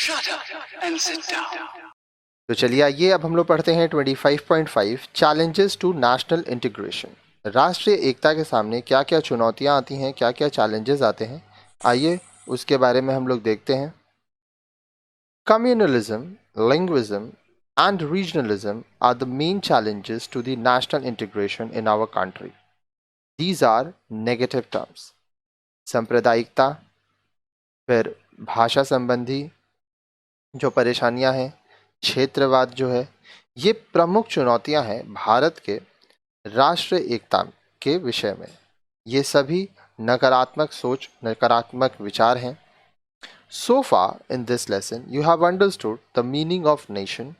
Shut up and sit down. तो चलिए आइए अब हम लोग पढ़ते हैं 25.5 चैलेंजेस टू नेशनल इंटीग्रेशन। राष्ट्रीय एकता के सामने क्या क्या चुनौतियां आती हैं, क्या क्या चैलेंजेस आते हैं, आइए उसके बारे में हम लोग देखते हैं। Communalism, linguism, and regionalism are the main challenges to the national integration in our country. These are negative terms. सांप्रदायिकता, फिर भाषा संबंधी जो परेशानियां हैं, क्षेत्रवाद जो है, ये प्रमुख चुनौतियां हैं भारत के राष्ट्रीय एकता के विषय में। ये सभी नकारात्मक सोच, नकारात्मक विचार हैं। So far in this lesson, you have understood the meaning of nation,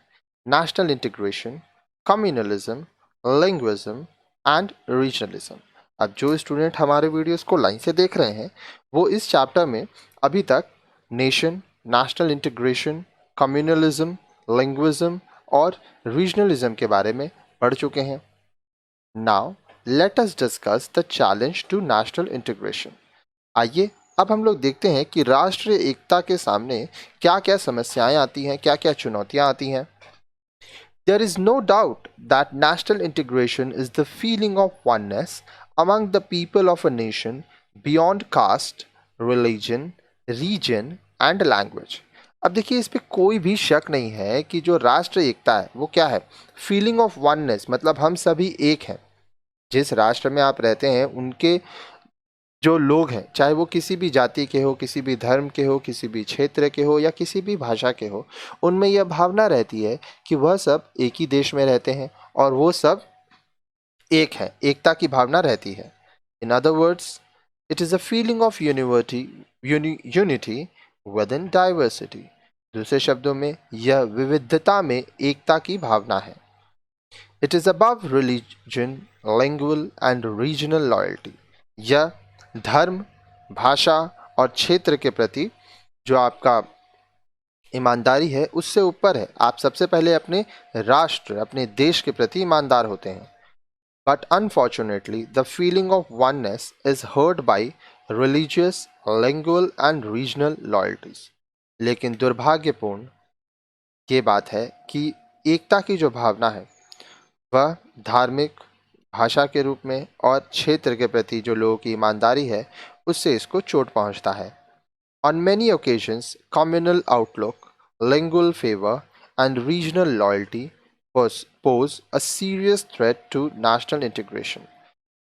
national integration, communalism, linguism and regionalism. अब जो स्टूडेंट हमारे वीडियोस को लाइन से देख रहे हैं वो इस चैप्टर में अभी तक nation, national integration, communalism, linguism और रीजनलिज्म के बारे में पढ़ चुके हैं। Now let us discuss the challenge to national integration. आइए अब हम लोग देखते हैं कि राष्ट्रीय एकता के सामने क्या क्या समस्याएं आती हैं, क्या क्या चुनौतियां आती हैं। There is no doubt that national integration is the feeling of oneness among the people of a nation beyond caste, religion, region and language. अब देखिए इस पे कोई भी शक नहीं है कि जो राष्ट्रीय एकता है वो क्या है, फीलिंग ऑफ वननेस, मतलब हम सभी एक हैं। जिस राष्ट्र में आप रहते हैं उनके जो लोग हैं, चाहे वो किसी भी जाति के हो, किसी भी धर्म के हो, किसी भी क्षेत्र के हो या किसी भी भाषा के हो, उनमें यह भावना रहती है कि वह सब एक ही देश में रहते हैं और वो सब एक हैं, एकता की भावना रहती है। In other words, it is a feeling of unity with in diversity. दूसरे शब्दों में यह विविधता में एकता की भावना है। It is above religion, language and regional loyalty. यह धर्म, भाषा और क्षेत्र के प्रति जो आपका ईमानदारी है उससे ऊपर है। आप सबसे पहले अपने राष्ट्र, अपने देश के प्रति ईमानदार होते हैं। But unfortunately the feeling of oneness is hurt by religious, language and regional loyalties. लेकिन दुर्भाग्यपूर्ण ये बात है कि एकता की जो भावना है वह धार्मिक, भाषा के रूप में और क्षेत्र के प्रति जो लोगों की ईमानदारी है उससे इसको चोट पहुंचता है। On many occasions communal outlook, lingual favour and regional loyalty pose a serious threat to national integration.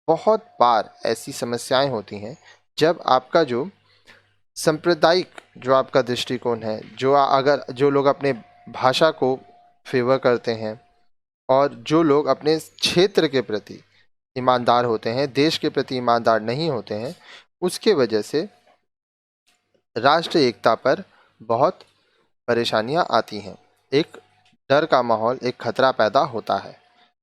बहुत बार ऐसी समस्याएं होती हैं जब आपका जो सांप्रदायिक जो आपका दृष्टिकोण है, जो लोग अपने भाषा को फेवर करते हैं और जो लोग अपने क्षेत्र के प्रति ईमानदार होते हैं, देश के प्रति ईमानदार नहीं होते हैं, उसके वजह से राष्ट्रीय एकता पर बहुत परेशानियां आती हैं। एक डर का माहौल, एक खतरा पैदा होता है।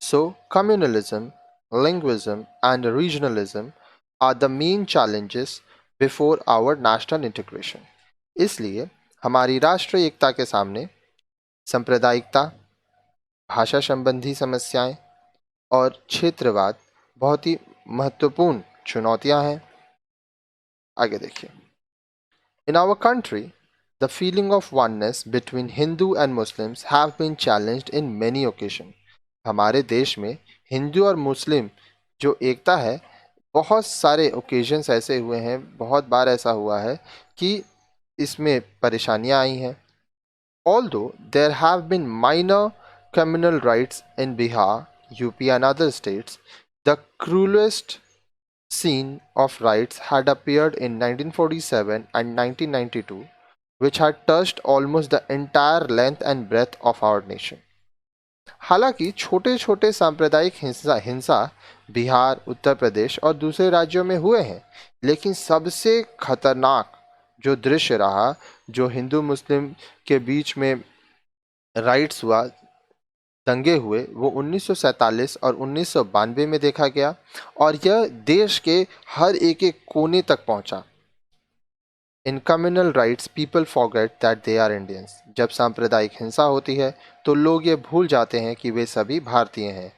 So communalism, linguism and regionalism are the main challenges before our national integration. इसलिए हमारी राष्ट्रीय एकता के सामने सांप्रदायिकता, भाषा संबंधी समस्याएं और क्षेत्रवाद बहुत ही महत्वपूर्ण चुनौतियां हैं। आगे देखिए। In our country the feeling of oneness between Hindu and Muslims have been challenged in many occasion. हमारे देश में हिंदू और मुस्लिम जो एकता है, बहुत सारे ओकेजन्स ऐसे हुए हैं, बहुत बार ऐसा हुआ है कि इसमें परेशानियां आई हैं। Although there have been minor communal rights in Bihar, UP and other states, the cruelest scene of rights had appeared in 1947 and 1992, which had touched almost the entire length and breadth of our nation. हालांकि छोटे छोटे सांप्रदायिक हिंसा बिहार, उत्तर प्रदेश और दूसरे राज्यों में हुए हैं, लेकिन सबसे खतरनाक जो दृश्य रहा, जो हिंदू मुस्लिम के बीच में राइट्स हुआ, दंगे हुए, वो 1947 और 1992 में देखा गया और यह देश के हर एक कोने तक पहुंचा। In communal riots people forget that they are Indians. जब सांप्रदायिक हिंसा होती है तो लोग ये भूल जाते हैं कि वे सभी भारतीय हैं।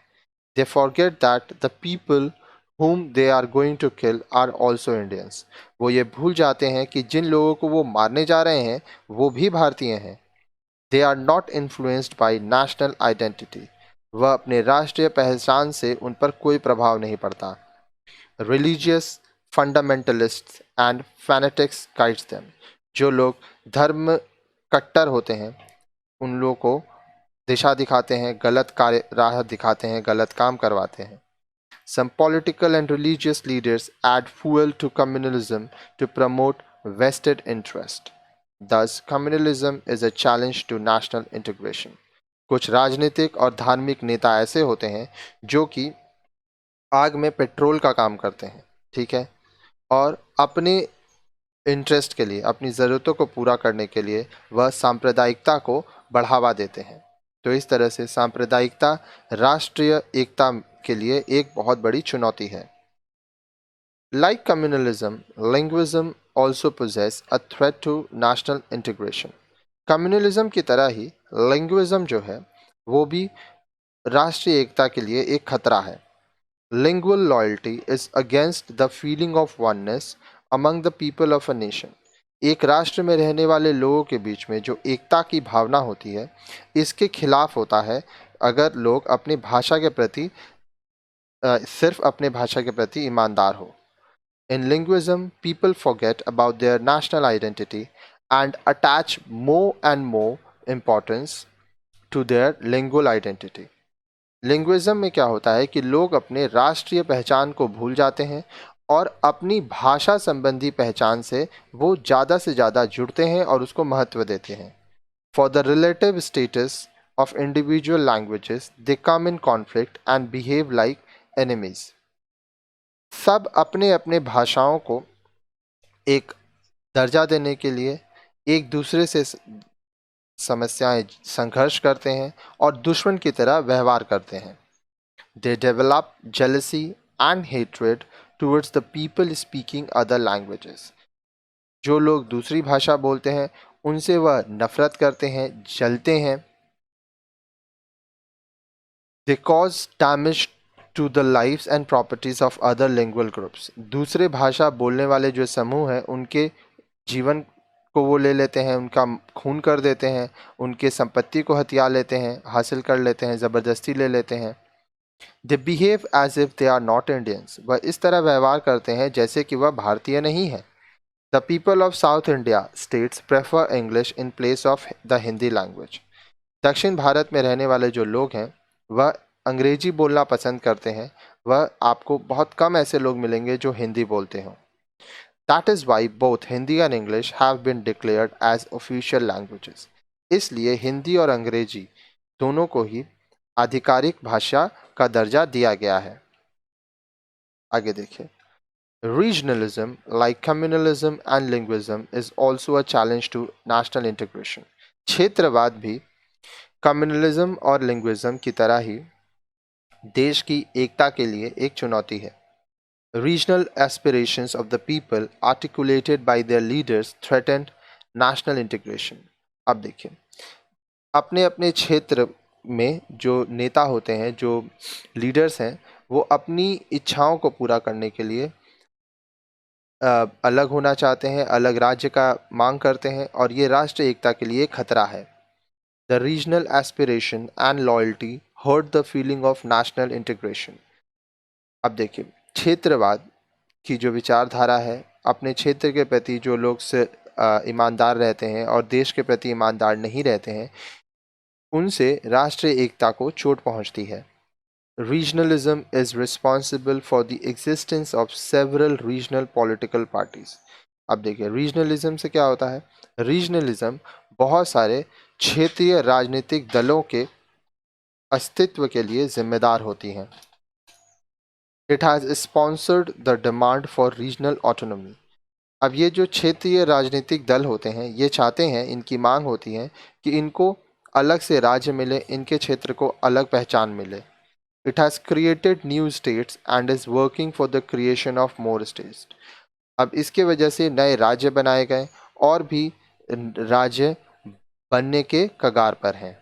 They forget that the people whom they are going to kill are also Indians. वो ये भूल जाते हैं कि जिन लोगों को वो मारने जा रहे हैं वो भी भारतीय हैं. They are not influenced by national identity. वह अपने राष्ट्रीय पहचान से उन पर कोई प्रभाव नहीं पड़ता. Religious fundamentalists and fanatics guides them. जो लोग धर्म कट्टर होते हैं उन लोगों को दिशा दिखाते हैं, गलत कार्य राह दिखाते हैं, गलत काम करवाते हैं. Some political and religious leaders add fuel to communalism to promote vested interest. Thus, communalism is a challenge to national integration. कुछ राजनीतिक और धार्मिक नेता ऐसे होते हैं जो कि आग में पेट्रोल का काम करते हैं, ठीक है, और अपने इंटरेस्ट के लिए, अपनी ज़रूरतों को पूरा करने के लिए वह सांप्रदायिकता को बढ़ावा देते हैं. तो इस तरह से सांप्रदायिकता राष्ट्रीय एकता के लिए एक बहुत बड़ी चुनौती है. Like communalism, linguism also poses a threat to national integration. Communalism की तरह ही लिंग्विज्म जो है वो भी राष्ट्रीय एकता के लिए एक खतरा है. Lingual loyalty is against the feeling of oneness among the people of a nation. एक राष्ट्र में रहने वाले लोगों के बीच में जो एकता की भावना होती है इसके खिलाफ होता है अगर लोग अपनी भाषा के प्रति सिर्फ अपने भाषा के प्रति ईमानदार हो. In linguism, people forget about their national identity and attach more and more importance to their lingual identity. Linguism में क्या होता है कि लोग अपने राष्ट्रीय पहचान को भूल जाते हैं और अपनी भाषा संबंधी पहचान से वो ज़्यादा से ज़्यादा जुड़ते हैं और उसको महत्व देते हैं. For the relative status of individual languages they come in conflict and behave like enemies. सब अपने अपने भाषाओं को एक दर्जा देने के लिए एक दूसरे से समस्याएं संघर्ष करते हैं और दुश्मन की तरह व्यवहार करते हैं. They develop jealousy and hatred towards the people speaking other languages. जो लोग दूसरी भाषा बोलते हैं उनसे वह नफरत करते हैं, जलते हैं. They cause damage to the lives and properties of other lingual groups. दूसरे भाषा बोलने वाले जो समूह हैं उनके जीवन को वो ले लेते हैं, उनका खून कर देते हैं, उनके संपत्ति को हथिया लेते हैं, हासिल कर लेते हैं, ज़बरदस्ती ले लेते हैं. They behave as if they are not Indians. वह इस तरह व्यवहार करते हैं जैसे कि वह भारतीय नहीं है. The people of south India states prefer English in place of the Hindi language. दक्षिण भारत में रहने वाले जो लोग हैं वह अंग्रेजी बोलना पसंद करते हैं. वह आपको बहुत कम ऐसे लोग मिलेंगे जो हिंदी बोलते हों. That is why both Hindi and English have been declared as official languages. इसलिए हिंदी और अंग्रेजी दोनों को ही आधिकारिक भाषा का दर्जा दिया गया है. आगे देखिए. Regionalism, like communalism and linguism, is also a challenge to national integration. क्षेत्रवाद भी कम्युनलिज्म और लिंग्विज्म की तरह ही देश की एकता के लिए एक चुनौती है. Regional aspirations of the people articulated by their leaders threatened national integration. अब देखिए, अपने अपने क्षेत्र में जो नेता होते हैं, जो लीडर्स हैं, वो अपनी इच्छाओं को पूरा करने के लिए अलग होना चाहते हैं, अलग राज्य का मांग करते हैं और ये राष्ट्रीय एकता के लिए खतरा है. The regional aspiration and loyalty hurt the feeling of national integration. अब देखिए, क्षेत्रवाद की जो विचारधारा है, अपने क्षेत्र के प्रति जो लोग से ईमानदार रहते हैं और देश के प्रति ईमानदार नहीं रहते हैं उनसे राष्ट्रीय एकता को चोट पहुंचती है. Regionalism is responsible for the existence of several regional political parties. अब देखिए, रीजनलिज्म से क्या होता है. रीजनलिज्म बहुत सारे क्षेत्रीय राजनीतिक दलों के अस्तित्व के लिए जिम्मेदार होती हैं. It has sponsored the demand for regional autonomy. अब ये जो क्षेत्रीय राजनीतिक दल होते हैं ये चाहते हैं, इनकी मांग होती है कि इनको अलग से राज्य मिले, इनके क्षेत्र को अलग पहचान मिले. It has created new states and is working for the creation of more states. अब इसके वजह से नए राज्य बनाए गए और भी राज्य बनने के कगार पर हैं.